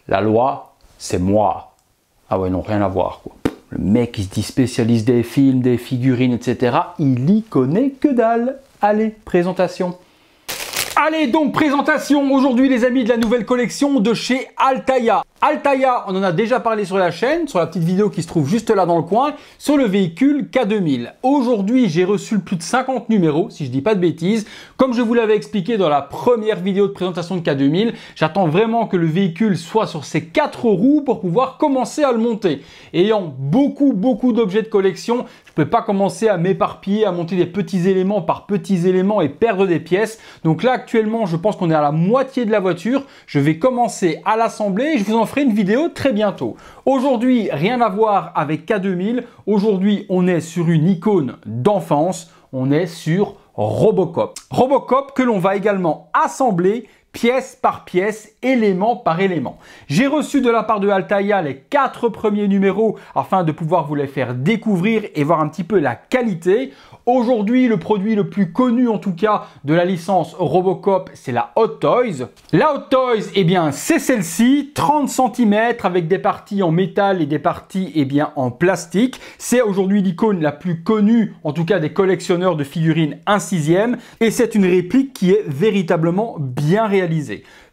La loi, c'est moi. Ah ouais, non, rien à voir, quoi. Le mec qui se dit spécialiste des films, des figurines, etc., il y connaît que dalle. Allez, présentation. Allez, donc présentation aujourd'hui les amis de la nouvelle collection de chez Altaïa. Altaïa, on en a déjà parlé sur la chaîne, sur la petite vidéo qui se trouve juste là dans le coin, sur le véhicule K2000. Aujourd'hui, j'ai reçu plus de 50 numéros, si je dis pas de bêtises. Comme je vous l'avais expliqué dans la première vidéo de présentation de K2000, j'attends vraiment que le véhicule soit sur ses 4 roues pour pouvoir commencer à le monter. Ayant beaucoup d'objets de collection, je ne peux pas commencer à m'éparpiller, à monter des petits éléments par petits éléments et perdre des pièces. Donc là, actuellement, je pense qu'on est à la moitié de la voiture. Je vais commencer à l'assembler et je vous en ferai une vidéo très bientôt. Aujourd'hui, rien à voir avec K2000. Aujourd'hui, on est sur une icône d'enfance. On est sur Robocop. Robocop que l'on va également assembler pièce par pièce, élément par élément. J'ai reçu de la part de Altaïa les 4 premiers numéros afin de pouvoir vous les faire découvrir et voir un petit peu la qualité. Aujourd'hui, le produit le plus connu en tout cas de la licence Robocop, c'est la Hot Toys. La Hot Toys, eh bien, c'est celle-ci, 30 cm avec des parties en métal et des parties eh bien, en plastique. C'est aujourd'hui l'icône la plus connue, en tout cas des collectionneurs de figurines 1/6. Et c'est une réplique qui est véritablement bien réalisée.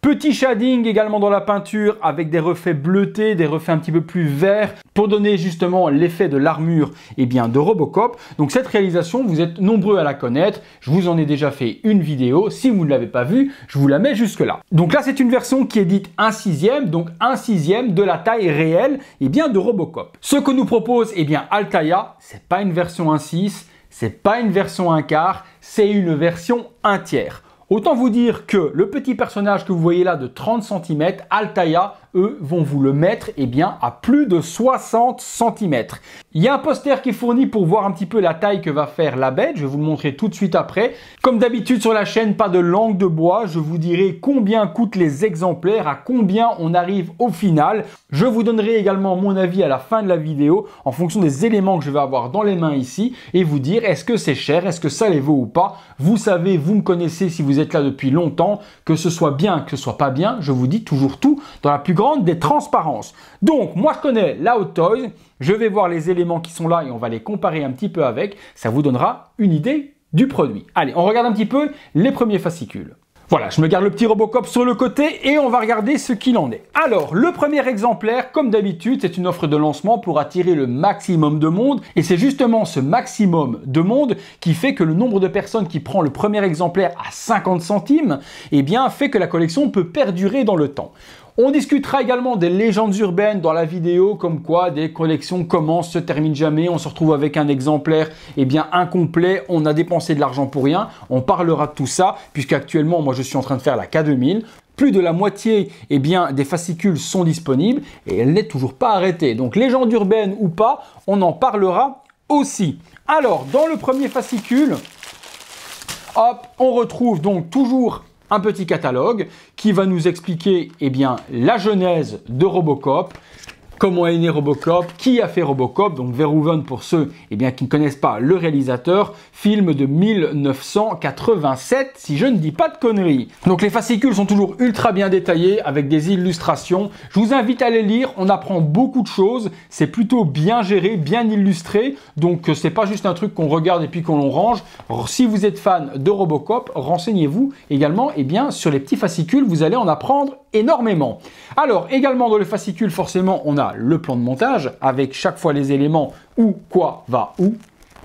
Petit shading également dans la peinture avec des reflets bleutés, des reflets un petit peu plus verts pour donner justement l'effet de l'armure eh bien, de Robocop. Donc cette réalisation, vous êtes nombreux à la connaître. Je vous en ai déjà fait une vidéo. Si vous ne l'avez pas vue, je vous la mets jusque là. Donc là, c'est une version qui est dite 1/6, donc 1/6 de la taille réelle eh bien, de Robocop. Ce que nous propose eh bien, Altaïa, c'est pas une version 1/6, c'est pas une version 1/4, c'est une version 1/3. Autant vous dire que le petit personnage que vous voyez là de 30 cm, Altaïa, eux, vont vous le mettre eh bien, à plus de 60 cm. Il y a un poster qui est fourni pour voir un petit peu la taille que va faire la bête. Je vais vous le montrer tout de suite après. Comme d'habitude sur la chaîne, pas de langue de bois. Je vous dirai combien coûtent les exemplaires, à combien on arrive au final. Je vous donnerai également mon avis à la fin de la vidéo en fonction des éléments que je vais avoir dans les mains ici et vous dire est-ce que c'est cher, est-ce que ça les vaut ou pas. Vous savez, vous me connaissez si vous êtes là depuis longtemps, que ce soit bien, que ce soit pas bien, je vous dis toujours tout dans la plus grande des transparences. Donc, moi je connais la Hot Toys, je vais voir les éléments qui sont là et on va les comparer un petit peu avec, ça vous donnera une idée du produit. Allez, on regarde un petit peu les premiers fascicules. Voilà, je me garde le petit Robocop sur le côté et on va regarder ce qu'il en est. Alors, le premier exemplaire, comme d'habitude, c'est une offre de lancement pour attirer le maximum de monde. Et c'est justement ce maximum de monde qui fait que le nombre de personnes qui prend le premier exemplaire à 50 centimes, eh bien, fait que la collection peut perdurer dans le temps. On discutera également des légendes urbaines dans la vidéo, comme quoi des collections commencent, se terminent jamais, on se retrouve avec un exemplaire eh bien, incomplet, on a dépensé de l'argent pour rien. On parlera de tout ça, puisqu'actuellement, moi je suis en train de faire la K2000. Plus de la moitié eh bien, des fascicules sont disponibles et elle n'est toujours pas arrêtée. Donc légende urbaine ou pas, on en parlera aussi. Alors, dans le premier fascicule, hop, on retrouve donc toujours un petit catalogue qui va nous expliquer eh bien, la genèse de Robocop, comment est né Robocop, qui a fait Robocop, donc Verhoeven pour ceux eh bien, qui ne connaissent pas le réalisateur, film de 1987 si je ne dis pas de conneries. Donc les fascicules sont toujours ultra bien détaillés avec des illustrations. Je vous invite à les lire, on apprend beaucoup de choses, c'est plutôt bien géré, bien illustré, donc c'est pas juste un truc qu'on regarde et puis qu'on range. Alors, si vous êtes fan de Robocop, renseignez-vous également eh bien, sur les petits fascicules, vous allez en apprendre énormément. Alors également dans le fascicule forcément on a le plan de montage avec chaque fois les éléments où quoi va où.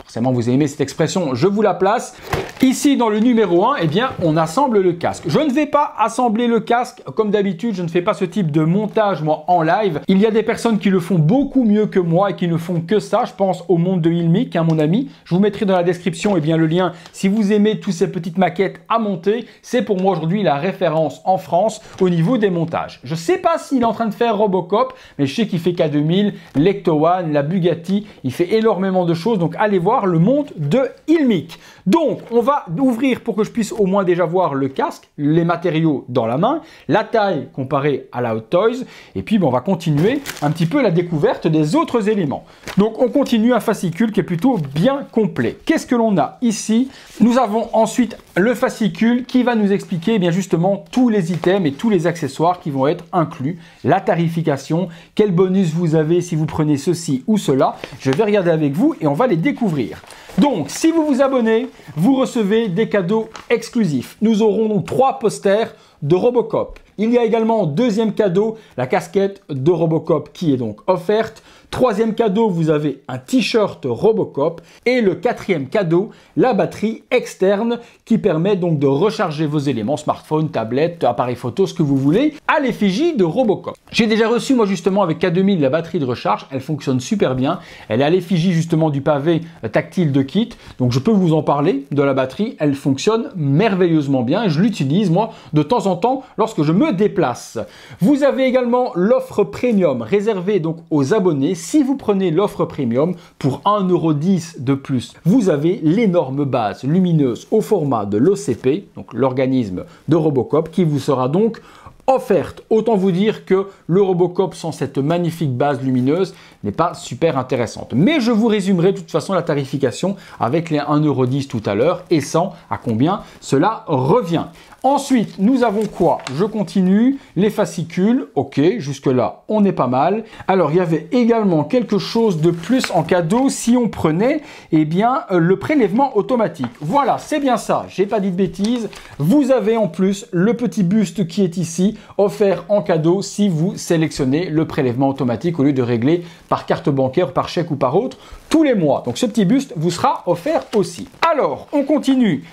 Forcément, vous aimez cette expression, je vous la place. Ici, dans le numéro 1, eh bien, on assemble le casque. Je ne vais pas assembler le casque comme d'habitude. Je ne fais pas ce type de montage, moi, en live. Il y a des personnes qui le font beaucoup mieux que moi et qui ne font que ça. Je pense au monde de Ilmic, mon ami. Je vous mettrai dans la description eh bien, le lien. Si vous aimez toutes ces petites maquettes à monter, c'est pour moi aujourd'hui la référence en France au niveau des montages. Je ne sais pas s'il est en train de faire Robocop, mais je sais qu'il fait K2000, l'Ecto One, la Bugatti. Il fait énormément de choses. Donc, allez voir. voir le monde de Ilmic. Donc, on va ouvrir pour que je puisse au moins déjà voir le casque, les matériaux dans la main, la taille comparée à la Hot Toys, et puis on va continuer un petit peu la découverte des autres éléments. Donc, on continue un fascicule qui est plutôt bien complet. Qu'est-ce que l'on a ici? Nous avons ensuite le fascicule qui va nous expliquer bien justement tous les items et tous les accessoires qui vont être inclus, la tarification, quel bonus vous avez si vous prenez ceci ou cela. Je vais regarder avec vous et on va les découvrir. Donc, si vous vous abonnez, vous recevez des cadeaux exclusifs. Nous aurons donc 3 posters de Robocop. Il y a également deuxième cadeau, la casquette de Robocop qui est donc offerte. Troisième cadeau, vous avez un t-shirt Robocop. Et le quatrième cadeau, la batterie externe qui permet donc de recharger vos éléments, smartphone, tablette, appareil photo, ce que vous voulez, à l'effigie de Robocop. J'ai déjà reçu moi justement avec K2000 la batterie de recharge, elle fonctionne super bien. Elle est à l'effigie justement du pavé tactile de kit. Donc je peux vous en parler de la batterie, elle fonctionne merveilleusement bien. Je l'utilise moi de temps en temps lorsque je me déplace. Vous avez également l'offre premium réservée donc aux abonnés. Si vous prenez l'offre premium pour 1,10 € de plus, vous avez l'énorme base lumineuse au format de l'OCP, donc l'organisme de Robocop, qui vous sera donc offerte. Autant vous dire que le Robocop sans cette magnifique base lumineuse n'est pas super intéressante. Mais je vous résumerai de toute façon la tarification avec les 1,10 € tout à l'heure et sans à combien cela revient. Ensuite, nous avons quoi? Je continue. Les fascicules. Ok, jusque-là, on est pas mal. Alors, il y avait également quelque chose de plus en cadeau si on prenait le prélèvement automatique. Voilà, c'est bien ça. J'ai pas dit de bêtises. Vous avez en plus le petit buste qui est ici, offert en cadeau si vous sélectionnez le prélèvement automatique au lieu de régler par carte bancaire, par chèque ou par autre tous les mois. Donc, ce petit buste vous sera offert aussi. Alors, on continue.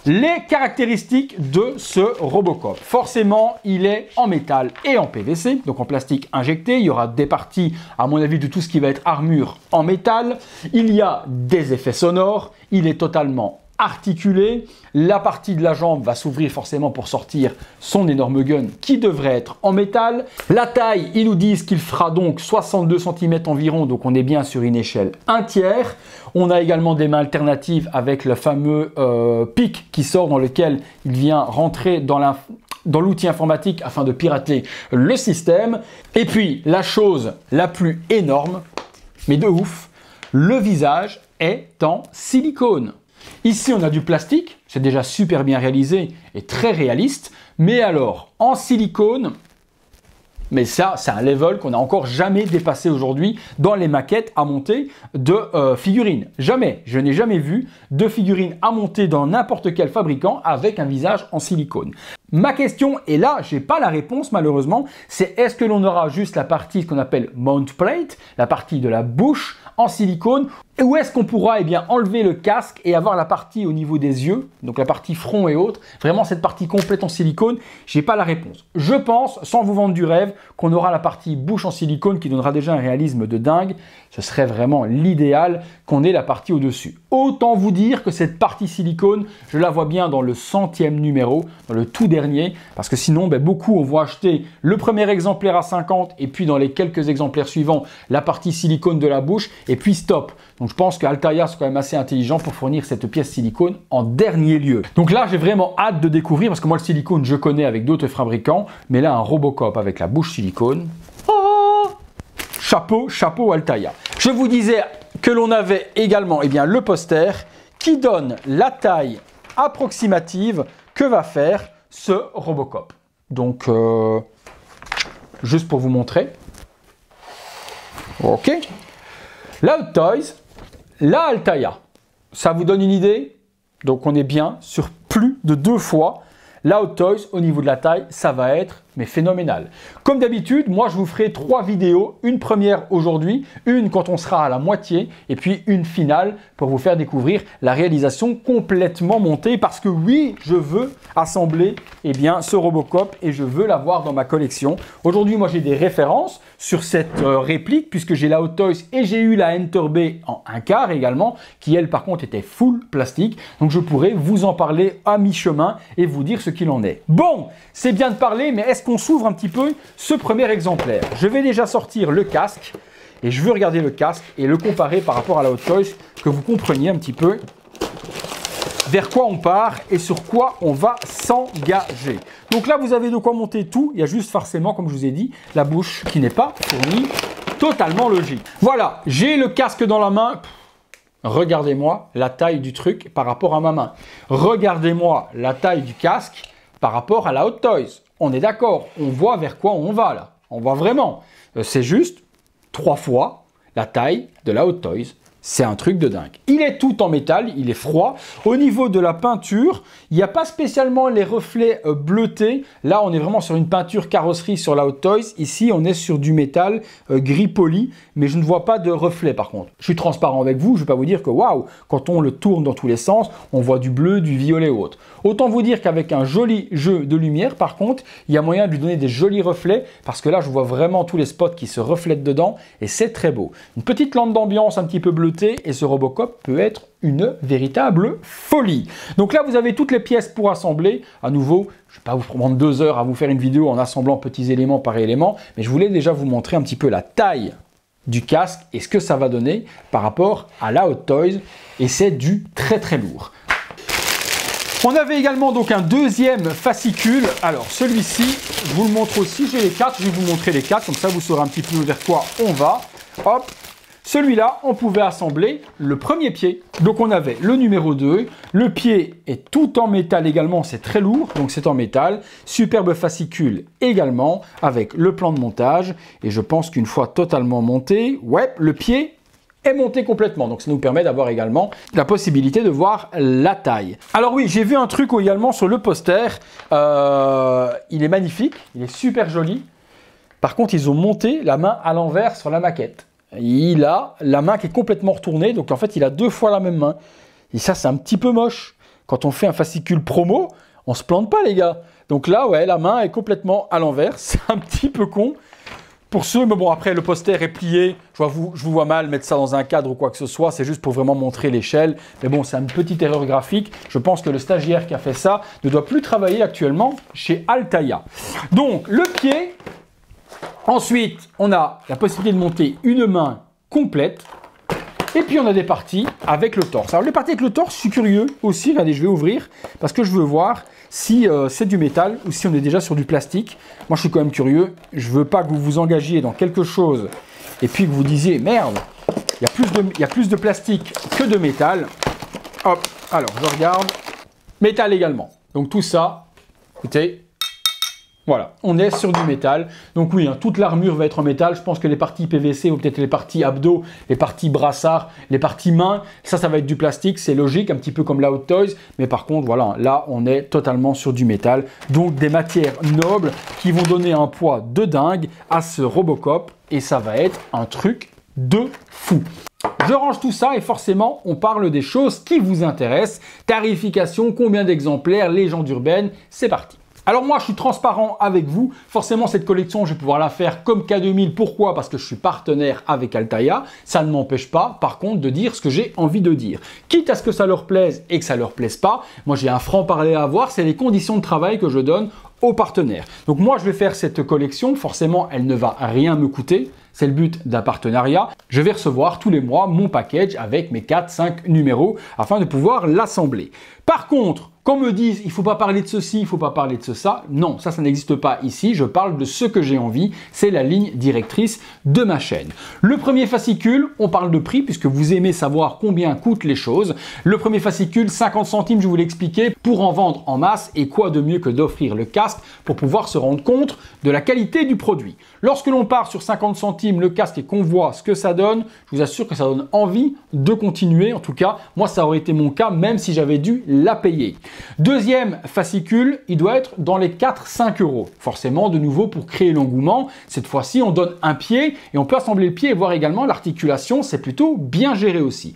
Les caractéristiques de ce Robocop. Forcément, il est en métal et en PVC, donc en plastique injecté. Il y aura des parties, à mon avis, de tout ce qui va être armure en métal. Il y a des effets sonores. Il est totalement articulé. La partie de la jambe va s'ouvrir forcément pour sortir son énorme gun qui devrait être en métal. La taille, ils nous disent qu'il fera donc 62 cm environ, donc on est bien sur une échelle 1/3. On a également des mains alternatives avec le fameux pic qui sort dans lequel il vient rentrer dans l'outil informatique afin de pirater le système. Et puis, la chose la plus énorme, mais de ouf, le visage est en silicone. Ici, on a du plastique, c'est déjà super bien réalisé et très réaliste. Mais alors, en silicone, mais ça, c'est un level qu'on n'a encore jamais dépassé aujourd'hui dans les maquettes à monter de figurines. Jamais, je n'ai jamais vu de figurines à monter dans n'importe quel fabricant avec un visage en silicone. Ma question, et là, j'ai pas la réponse malheureusement, c'est est-ce que l'on aura juste la partie qu'on appelle mount plate, la partie de la bouche en silicone, ou est-ce qu'on pourra enlever le casque et avoir la partie au niveau des yeux, donc la partie front et autres, vraiment cette partie complète en silicone? J'ai pas la réponse. Je pense, sans vous vendre du rêve, qu'on aura la partie bouche en silicone qui donnera déjà un réalisme de dingue. Ce serait vraiment l'idéal qu'on ait la partie au-dessus. Autant vous dire que cette partie silicone, je la vois bien dans le 100e numéro, dans le tout dernier, parce que sinon, beaucoup vont acheter le premier exemplaire à 50 et puis dans les quelques exemplaires suivants, la partie silicone de la bouche et puis stop. Donc je pense qu'Altaïa sont quand même assez intelligents pour fournir cette pièce silicone en dernier lieu. Donc là, j'ai vraiment hâte de découvrir, parce que moi le silicone, je connais avec d'autres fabricants, mais là, un Robocop avec la bouche silicone, oh, chapeau Altaïa. Je vous disais que l'on avait également le poster qui donne la taille approximative que va faire ce Robocop. Donc, juste pour vous montrer. Ok. La Hot Toys, la Altaïa. Ça vous donne une idée? Donc, on est bien sur plus de 2 fois. La Hot Toys, au niveau de la taille, ça va être phénoménal. Comme d'habitude, moi je vous ferai 3 vidéos, une première aujourd'hui, une quand on sera à la moitié et puis une finale pour vous faire découvrir la réalisation complètement montée, parce que oui, je veux assembler ce Robocop et je veux l'avoir dans ma collection. Aujourd'hui, moi j'ai des références sur cette réplique puisque j'ai la Hot Toys et j'ai eu la Enter B en 1/4 également, qui elle par contre était full plastique. Donc je pourrais vous en parler à mi-chemin et vous dire ce qu'il en est. Bon, c'est bien de parler, mais est-ce qu'on s'ouvre un petit peu ce premier exemplaire? Je vais déjà sortir le casque et je veux regarder le casque et le comparer par rapport à la Hot Toys, que vous compreniez un petit peu vers quoi on part et sur quoi on va s'engager. Donc là, vous avez de quoi monter tout. Il y a juste forcément, comme je vous ai dit, la bouche qui n'est pas fournie. Totalement logique. Voilà, j'ai le casque dans la main. Regardez-moi la taille du truc par rapport à ma main. Regardez-moi la taille du casque par rapport à la Hot Toys. On est d'accord, on voit vers quoi on va là. On voit vraiment. C'est juste 3 fois la taille de la Hot Toys. C'est un truc de dingue. Il est tout en métal, il est froid. Au niveau de la peinture, il n'y a pas spécialement les reflets bleutés. Là, on est vraiment sur une peinture carrosserie sur la Hot Toys. Ici, on est sur du métal gris poli, mais je ne vois pas de reflets par contre. Je suis transparent avec vous, je ne vais pas vous dire que waouh, quand on le tourne dans tous les sens, on voit du bleu, du violet ou autre. Autant vous dire qu'avec un joli jeu de lumière, par contre, il y a moyen de lui donner des jolis reflets, parce que là, je vois vraiment tous les spots qui se reflètent dedans, et c'est très beau. Une petite lampe d'ambiance un petit peu bleutée, et ce Robocop peut être une véritable folie. Donc là, vous avez toutes les pièces pour assembler. À nouveau, je ne vais pas vous prendre 2 heures à vous faire une vidéo en assemblant petits élément par élément, mais je voulais déjà vous montrer un petit peu la taille du casque et ce que ça va donner par rapport à la Hot Toys, et c'est du très très lourd. On avait également donc un deuxième fascicule. Alors celui-ci, je vous le montre aussi, j'ai les 4, je vais vous montrer les 4, comme ça vous saurez un petit peu vers quoi on va. Hop. Celui-là, on pouvait assembler le premier pied. Donc on avait le numéro 2, le pied est tout en métal également, c'est très lourd, donc c'est en métal. Superbe fascicule également, avec le plan de montage. Et je pense qu'une fois totalement monté, ouais, le pied est monté complètement. Donc ça nous permet d'avoir également la possibilité de voir la taille. Alors oui, j'ai vu un truc également sur le poster. Il est magnifique, il est super joli. Par contre, ils ont monté la main à l'envers sur la maquette. Il a la main qui est complètement retournée, donc en fait il a 2 fois la même main. Et ça c'est un petit peu moche. Quand on fait un fascicule promo, on se plante pas les gars. Donc là ouais, la main est complètement à l'envers, c'est un petit peu con. Pour ceux, mais bon après le poster est plié, je vous vois mal mettre ça dans un cadre ou quoi que ce soit, c'est juste pour vraiment montrer l'échelle. Mais bon, c'est une petite erreur graphique. Je pense que le stagiaire qui a fait ça ne doit plus travailler actuellement chez Altaïa. Donc le pied. Ensuite, on a la possibilité de monter une main complète. Et puis, on a des parties avec le torse. Alors, les parties avec le torse, je suis curieux aussi. Regardez, je vais ouvrir parce que je veux voir si c'est du métal ou si on est déjà sur du plastique. Moi, je suis quand même curieux. Je ne veux pas que vous vous engagiez dans quelque chose et puis que vous disiez « Merde, il y a plus de plastique que de métal. » Hop, alors, je regarde. Métal également. Donc, tout ça, écoutez... Voilà, on est sur du métal. Donc oui, hein, toute l'armure va être en métal. Je pense que les parties PVC ou peut-être les parties abdos, les parties brassards, les parties mains, ça va être du plastique. C'est logique, un petit peu comme la Hot Toys. Mais par contre, voilà, là, on est totalement sur du métal. Donc des matières nobles qui vont donner un poids de dingue à ce Robocop. Et ça va être un truc de fou. Je range tout ça et forcément, on parle des choses qui vous intéressent. Tarification, combien d'exemplaires, légende urbaine, c'est parti. Alors moi, je suis transparent avec vous. Forcément, cette collection, je vais pouvoir la faire comme K2000. Pourquoi? Parce que je suis partenaire avec Altaïa. Ça ne m'empêche pas, par contre, de dire ce que j'ai envie de dire. Quitte à ce que ça leur plaise et que ça leur plaise pas, moi, j'ai un franc-parler à avoir. C'est les conditions de travail que je donne aux partenaires. Donc moi, je vais faire cette collection. Forcément, elle ne va rien me coûter. C'est le but d'un partenariat. Je vais recevoir tous les mois mon package avec mes 4-5 numéros afin de pouvoir l'assembler. Par contre, qu'on me dise, il ne faut pas parler de ceci, il ne faut pas parler de ça. Non, ça n'existe pas ici. Je parle de ce que j'ai envie. C'est la ligne directrice de ma chaîne. Le premier fascicule, on parle de prix puisque vous aimez savoir combien coûtent les choses. Le premier fascicule, 50 centimes, je vous l'ai expliqué, pour en vendre en masse. Et quoi de mieux que d'offrir le casque pour pouvoir se rendre compte de la qualité du produit. Lorsque l'on part sur 50 centimes le casque et qu'on voit ce que ça donne, je vous assure que ça donne envie de continuer. En tout cas, moi, ça aurait été mon cas, même si j'avais dû la payer. Deuxième fascicule, il doit être dans les 4-5 euros. Forcément, de nouveau, pour créer l'engouement, cette fois-ci, on donne un pied et on peut assembler le pied et voir également l'articulation. C'est plutôt bien géré aussi.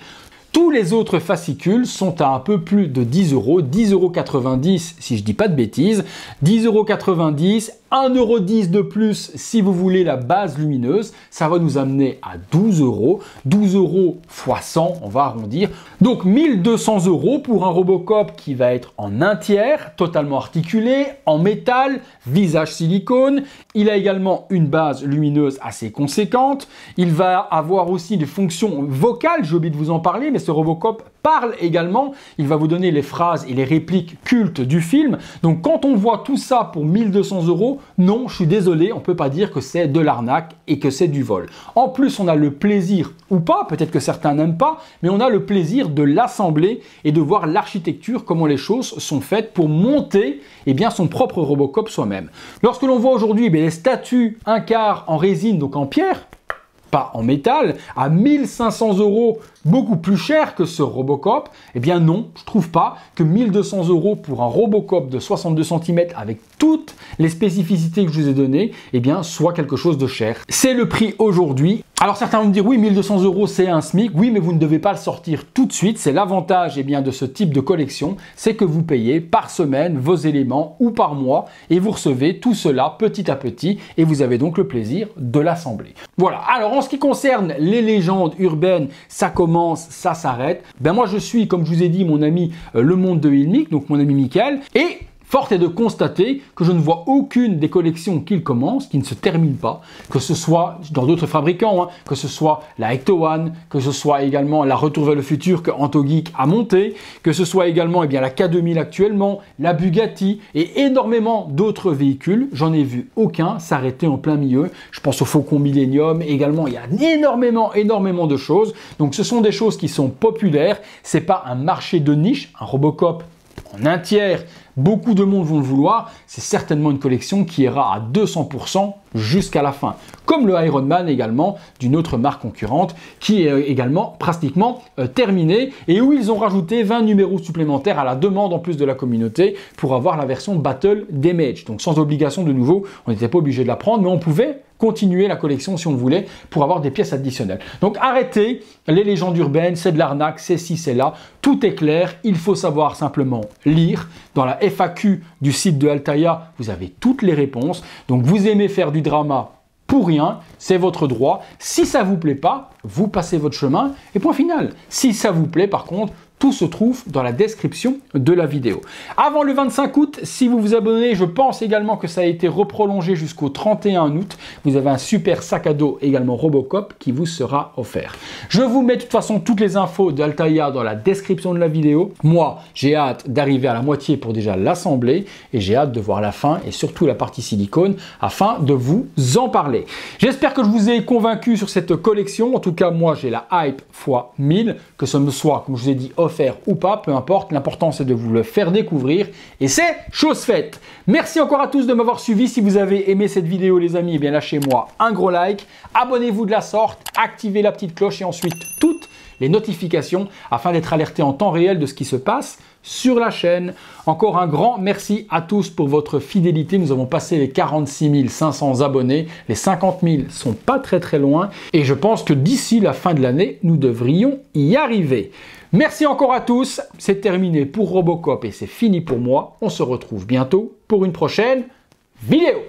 Tous les autres fascicules sont à un peu plus de 10 euros, 10,90 € si je dis pas de bêtises, 10,90 € 1,10 € de plus si vous voulez la base lumineuse. Ça va nous amener à 12 €. 12 € x 100, on va arrondir. Donc 1200 € pour un Robocop qui va être en 1/3, totalement articulé, en métal, visage silicone. Il a également une base lumineuse assez conséquente. Il va avoir aussi des fonctions vocales, j'ai oublié de vous en parler, mais ce Robocop parle également. Il va vous donner les phrases et les répliques cultes du film. Donc quand on voit tout ça pour 1200 €, non, je suis désolé, on ne peut pas dire que c'est de l'arnaque et que c'est du vol. En plus, on a le plaisir, ou pas, peut-être que certains n'aiment pas, mais on a le plaisir de l'assembler et de voir l'architecture, comment les choses sont faites pour monter son propre Robocop soi-même. Lorsque l'on voit aujourd'hui les statues 1/4 en résine, donc en pierre, pas en métal, à 1500 €, beaucoup plus cher que ce Robocop, eh bien non, je trouve pas que 1200 € pour un Robocop de 62 cm avec toutes les spécificités que je vous ai données, eh bien soit quelque chose de cher. C'est le prix aujourd'hui. Alors certains vont me dire oui, 1200 € c'est un SMIC, oui, mais vous ne devez pas le sortir tout de suite. C'est l'avantage de ce type de collection, c'est que vous payez par semaine vos éléments ou par mois et vous recevez tout cela petit à petit et vous avez donc le plaisir de l'assembler. Voilà, alors en ce qui concerne les légendes urbaines, ça commence, ça s'arrête. Ben moi je suis, comme je vous ai dit, mon ami Le Monde de Ilmic, donc mon ami Mickaël, et force est de constater que je ne vois aucune des collections qu'il commence qui ne se termine pas, que ce soit dans d'autres fabricants, que ce soit la Ecto One, que ce soit également la Retour vers le futur que Antogeek a monté, que ce soit également la K2000 actuellement, la Bugatti et énormément d'autres véhicules. J'en ai vu aucun s'arrêter en plein milieu. Je pense au Faucon Millennium également, il y a énormément de choses. Donc ce sont des choses qui sont populaires, c'est pas un marché de niche, un Robocop en 1/3, beaucoup de monde vont le vouloir, c'est certainement une collection qui ira à 200% jusqu'à la fin. Comme le Iron Man également, d'une autre marque concurrente, qui est également pratiquement terminée, et où ils ont rajouté 20 numéros supplémentaires à la demande en plus de la communauté pour avoir la version Battle Damage. Donc sans obligation de nouveau, on n'était pas obligé de la prendre, mais on pouvait continuer la collection si on le voulait pour avoir des pièces additionnelles. Donc arrêtez les légendes urbaines, c'est de l'arnaque, c'est ci, c'est là. Tout est clair, il faut savoir simplement lire. Dans la FAQ du site de Altaïa, vous avez toutes les réponses. Donc vous aimez faire du drama pour rien, c'est votre droit. Si ça vous plaît pas, vous passez votre chemin et point final. Si ça vous plaît par contre, tout se trouve dans la description de la vidéo. Avant le 25 août, si vous vous abonnez, je pense également que ça a été reprolongé jusqu'au 31 août. Vous avez un super sac à dos également Robocop qui vous sera offert. Je vous mets de toute façon toutes les infos d'Altaïa dans la description de la vidéo. Moi, j'ai hâte d'arriver à la moitié pour déjà l'assembler et j'ai hâte de voir la fin et surtout la partie silicone afin de vous en parler. J'espère que je vous ai convaincu sur cette collection. En tout cas, moi, j'ai la hype x 1000, que ce me soit, comme je vous ai dit, offert ou pas, peu importe, l'important c'est de vous le faire découvrir et c'est chose faite. Merci encore à tous de m'avoir suivi. Si vous avez aimé cette vidéo les amis, eh bien lâchez-moi un gros like, abonnez-vous de la sorte, activez la petite cloche et ensuite toutes les notifications afin d'être alerté en temps réel de ce qui se passe sur la chaîne. Encore un grand merci à tous pour votre fidélité. Nous avons passé les 46 500 abonnés. Les 50 000 sont pas très loin et je pense que d'ici la fin de l'année, nous devrions y arriver. Merci encore à tous. C'est terminé pour Robocop et c'est fini pour moi. On se retrouve bientôt pour une prochaine vidéo.